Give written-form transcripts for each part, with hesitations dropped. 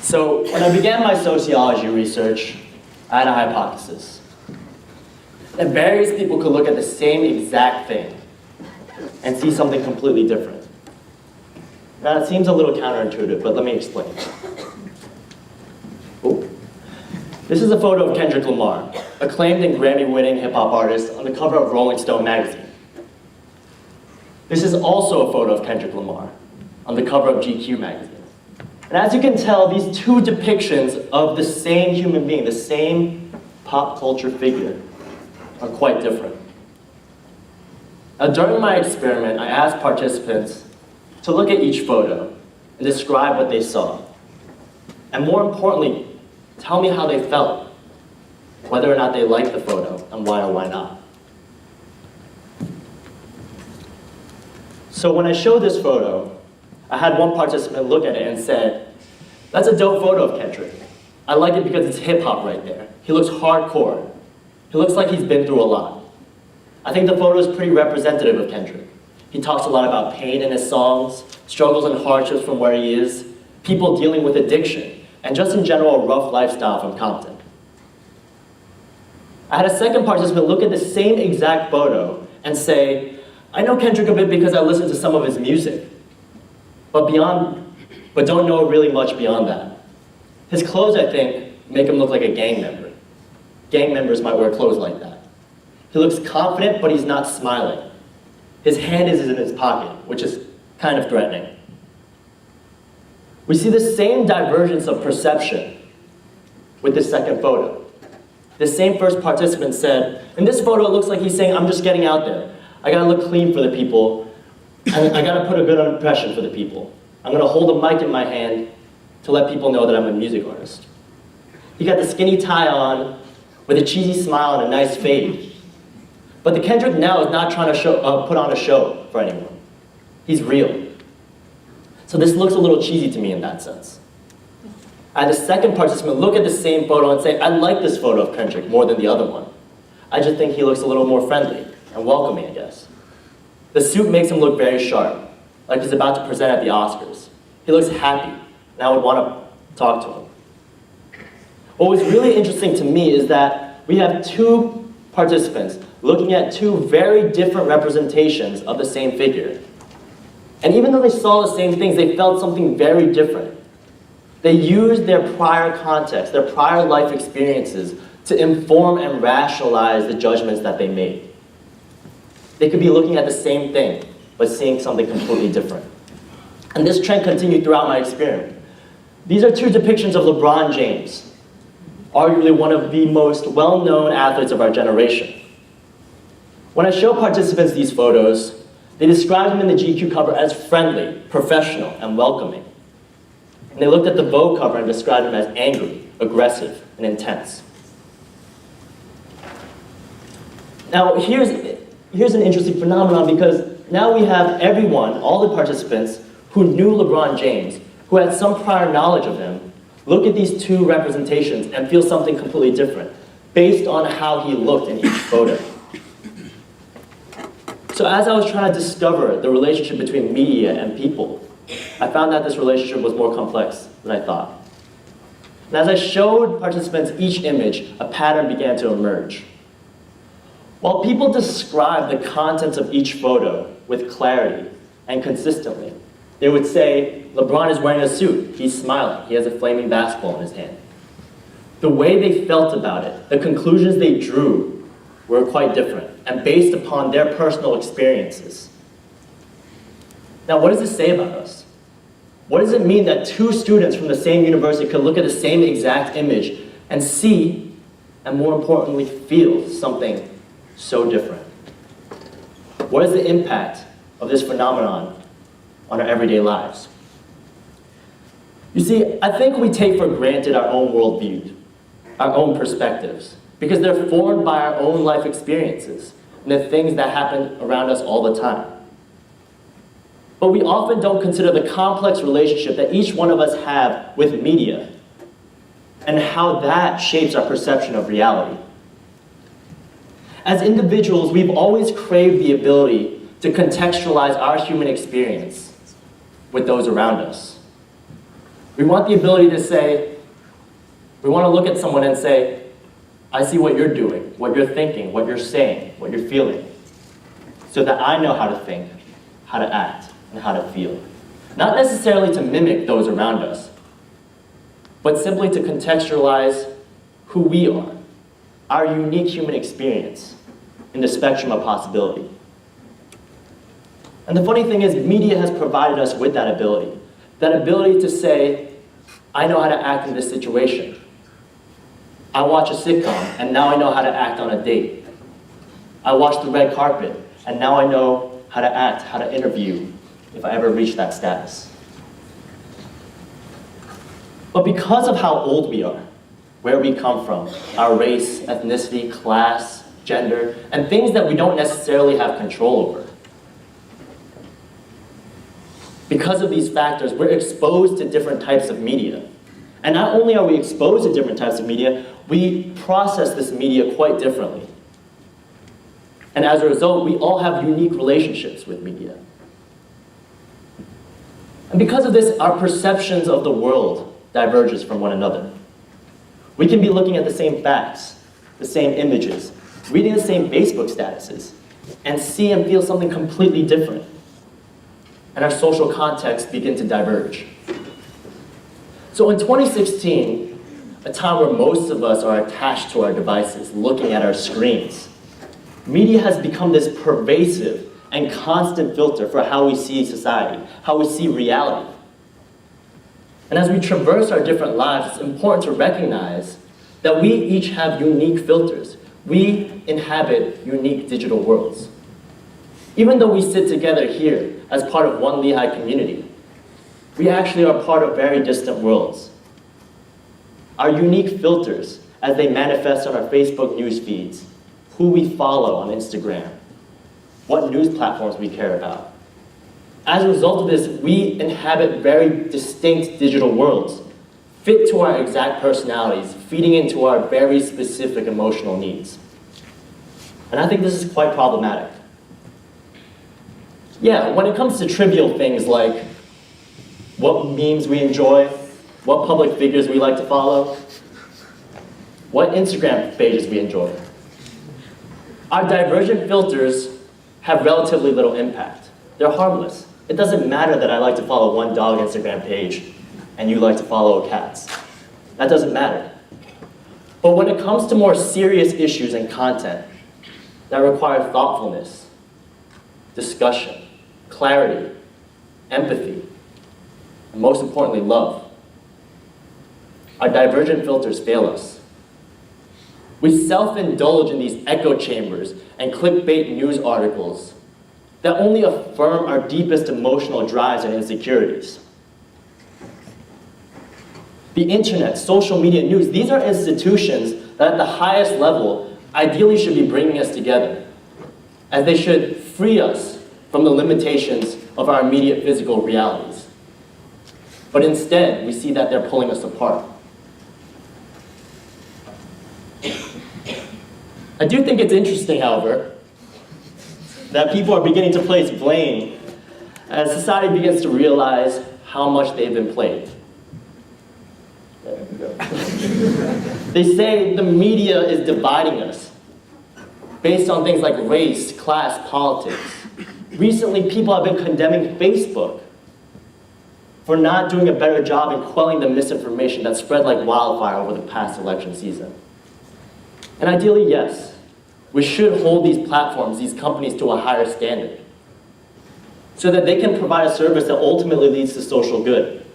So when I began my sociology research, I had a hypothesis. That various people could look at the same exact thing and see something completely different. Now it seems a little counterintuitive, but let me explain. Ooh. This is a photo of Kendrick Lamar, acclaimed and Grammy-winning hip-hop artist on the cover of Rolling Stone magazine. This is also a photo of Kendrick Lamar on the cover of GQ magazine. And as you can tell, these two depictions of the same human being, the same pop culture figure, are quite different. Now, during my experiment, I asked participants to look at each photo and describe what they saw. And more importantly, tell me how they felt, whether or not they liked the photo, and why or why not. So when I showed this photo, I had one participant look at it and said, "That's a dope photo of Kendrick. I like it because it's hip-hop right there. He looks hardcore. He looks like he's been through a lot. I think the photo is pretty representative of Kendrick. He talks a lot about pain in his songs, struggles and hardships from where he is, people dealing with addiction, and just in general a rough lifestyle from Compton." I had a second participant look at the same exact photo and say, "I know Kendrick a bit because I listen to some of his music, but don't know really much beyond that. His clothes, I think, make him look like a gang member. Gang members might wear clothes like that. He looks confident, but he's not smiling. His hand is in his pocket, which is kind of threatening." We see the same divergence of perception with this second photo. The same first participant said, "In this photo, it looks like he's saying, I'm just getting out there. I gotta look clean for the people, and I gotta put a good impression for the people. I'm gonna hold a mic in my hand to let people know that I'm a music artist." He got the skinny tie on with a cheesy smile and a nice fade. But the Kendrick now is not trying to put on a show for anyone. He's real. So this looks a little cheesy to me in that sense. I had a second participant look at the same photo and say, "I like this photo of Kendrick more than the other one. I just think he looks a little more friendly and welcoming, I guess. The suit makes him look very sharp, like he's about to present at the Oscars. He looks happy, and I would want to talk to him." What was really interesting to me is that we have two participants looking at two very different representations of the same figure. And even though they saw the same things, they felt something very different. They used their prior context, their prior life experiences, to inform and rationalize the judgments that they made. They could be looking at the same thing, but seeing something completely different. And this trend continued throughout my experiment. These are two depictions of LeBron James, arguably one of the most well-known athletes of our generation. When I show participants these photos, they described him in the GQ cover as friendly, professional, and welcoming. And they looked at the Vogue cover and described him as angry, aggressive, and intense. Now, here's an interesting phenomenon, because now we have everyone, all the participants who knew LeBron James, who had some prior knowledge of him, look at these two representations and feel something completely different based on how he looked in each photo. So as I was trying to discover the relationship between media and people, I found that this relationship was more complex than I thought. And as I showed participants each image, a pattern began to emerge. While people describe the contents of each photo with clarity and consistently, they would say, LeBron is wearing a suit, he's smiling, he has a flaming basketball in his hand. The way they felt about it, the conclusions they drew, were quite different and based upon their personal experiences. Now, what does this say about us? What does it mean that two students from the same university could look at the same exact image and see, and more importantly, feel something so different? What is the impact of this phenomenon on our everyday lives? You see, I think we take for granted our own worldview, our own perspectives, because they're formed by our own life experiences and the things that happen around us all the time. But we often don't consider the complex relationship that each one of us have with media and how that shapes our perception of reality. As individuals, we've always craved the ability to contextualize our human experience with those around us. We want the ability to say, we want to look at someone and say, I see what you're doing, what you're thinking, what you're saying, what you're feeling, so that I know how to think, how to act, and how to feel. Not necessarily to mimic those around us, but simply to contextualize who we are, our unique human experience in the spectrum of possibility. And the funny thing is, media has provided us with that ability to say, I know how to act in this situation. I watch a sitcom, and now I know how to act on a date. I watch the red carpet, and now I know how to act, how to interview, if I ever reach that status. But because of how old we are, where we come from, our race, ethnicity, class, gender, and things that we don't necessarily have control over, because of these factors, we're exposed to different types of media. And not only are we exposed to different types of media, we process this media quite differently. And as a result, we all have unique relationships with media. And because of this, our perceptions of the world diverges from one another. We can be looking at the same facts, the same images, reading the same Facebook statuses, and see and feel something completely different. And our social contexts begin to diverge. So in 2016, a time where most of us are attached to our devices, looking at our screens, media has become this pervasive and constant filter for how we see society, how we see reality. And as we traverse our different lives, it's important to recognize that we each have unique filters. We inhabit unique digital worlds. Even though we sit together here as part of one Lehigh community, we actually are part of very distant worlds. Our unique filters, as they manifest on our Facebook news feeds, who we follow on Instagram, what news platforms we care about. As a result of this, we inhabit very distinct digital worlds, fit to our exact personalities, feeding into our very specific emotional needs. And I think this is quite problematic. Yeah, when it comes to trivial things like what memes we enjoy, what public figures we like to follow, what Instagram pages we enjoy, our divergent filters have relatively little impact. They're harmless. It doesn't matter that I like to follow one dog Instagram page and you like to follow cats. That doesn't matter. But when it comes to more serious issues and content that require thoughtfulness, discussion, clarity, empathy, and most importantly, love, our divergent filters fail us. We self-indulge in these echo chambers and clickbait news articles that only affirm our deepest emotional drives and insecurities. The internet, social media, news, these are institutions that at the highest level ideally should be bringing us together, as they should free us from the limitations of our immediate physical realities. But instead, we see that they're pulling us apart. I do think it's interesting, however, that people are beginning to place blame as society begins to realize how much they've been played. There we go. They say the media is dividing us based on things like race, class, politics. Recently, people have been condemning Facebook for not doing a better job in quelling the misinformation that spread like wildfire over the past election season. And ideally, yes, we should hold these platforms, these companies, to a higher standard so that they can provide a service that ultimately leads to social good.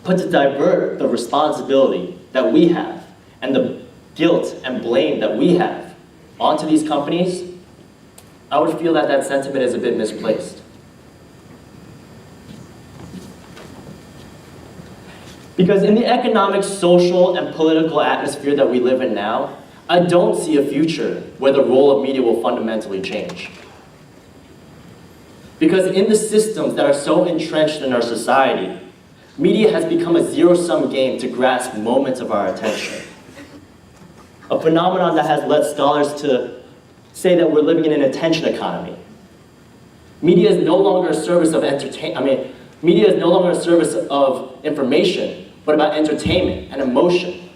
But to divert the responsibility that we have and the guilt and blame that we have onto these companies, I would feel that that sentiment is a bit misplaced. Because in the economic, social, and political atmosphere that we live in now, I don't see a future where the role of media will fundamentally change. Because in the systems that are so entrenched in our society, media has become a zero-sum game to grasp moments of our attention. A phenomenon that has led scholars to say that we're living in an attention economy. Media is no longer a service of Media is no longer a service of information, but about entertainment and emotion.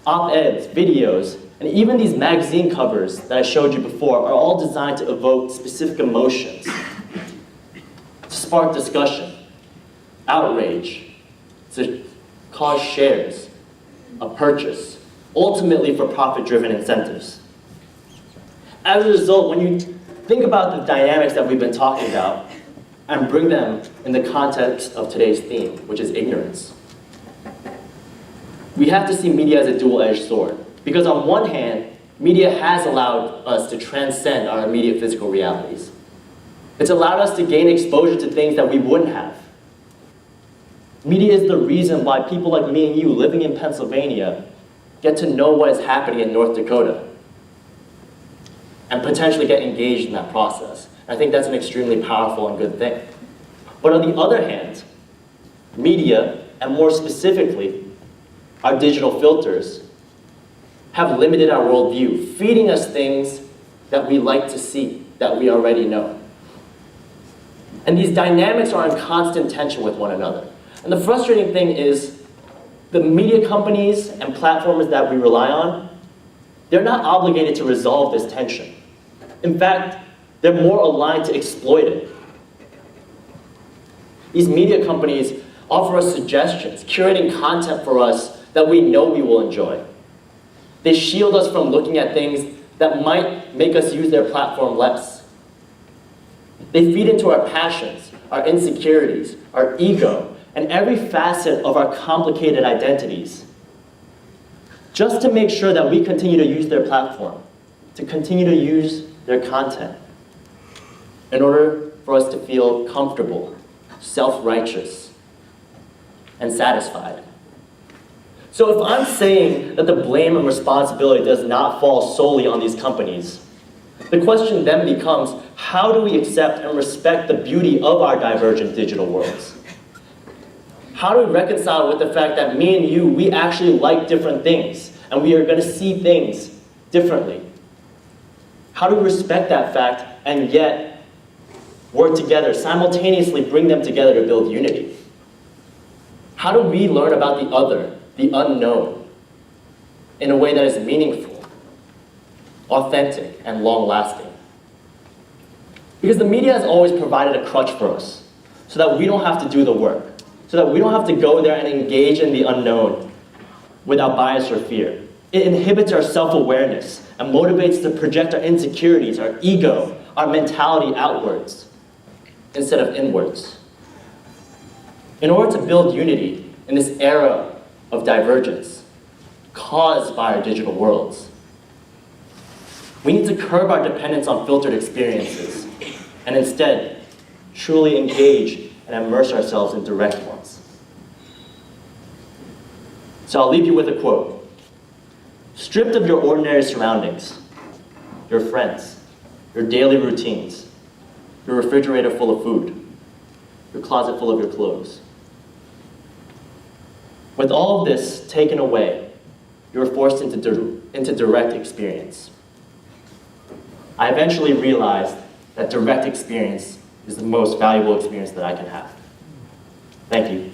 Op-eds, videos, and even these magazine covers that I showed you before are all designed to evoke specific emotions, to spark discussion, outrage, to cause shares, a purchase, ultimately for profit-driven incentives. As a result, when you think about the dynamics that we've been talking about and bring them in the context of today's theme, which is ignorance, we have to see media as a dual-edged sword. Because on one hand, media has allowed us to transcend our immediate physical realities. It's allowed us to gain exposure to things that we wouldn't have. Media is the reason why people like me and you living in Pennsylvania get to know what is happening in North Dakota and potentially get engaged in that process. I think that's an extremely powerful and good thing. But on the other hand, media, and more specifically, our digital filters, have limited our worldview, feeding us things that we like to see, that we already know. And these dynamics are in constant tension with one another. And the frustrating thing is, the media companies and platforms that we rely on, they're not obligated to resolve this tension. In fact, they're more aligned to exploit it. These media companies offer us suggestions, curating content for us that we know we will enjoy. They shield us from looking at things that might make us use their platform less. They feed into our passions, our insecurities, our ego, and every facet of our complicated identities, just to make sure that we continue to use their platform, to continue to use their content, in order for us to feel comfortable, self-righteous, and satisfied. So if I'm saying that the blame and responsibility does not fall solely on these companies, the question then becomes, how do we accept and respect the beauty of our divergent digital worlds? How do we reconcile with the fact that me and you, we actually like different things, and we are going to see things differently? How do we respect that fact and yet work together, simultaneously bring them together to build unity? How do we learn about the other, the unknown, in a way that is meaningful, authentic, and long-lasting? Because the media has always provided a crutch for us, so that we don't have to do the work, so that we don't have to go there and engage in the unknown without bias or fear. It inhibits our self-awareness and motivates to project our insecurities, our ego, our mentality outwards instead of inwards. In order to build unity in this era of divergence caused by our digital worlds, we need to curb our dependence on filtered experiences and instead truly engage and immerse ourselves in direct ones. So I'll leave you with a quote. Stripped of your ordinary surroundings, your friends, your daily routines, your refrigerator full of food, your closet full of your clothes. With all of this taken away, you are forced into direct experience. I eventually realized that direct experience is the most valuable experience that I can have. Thank you.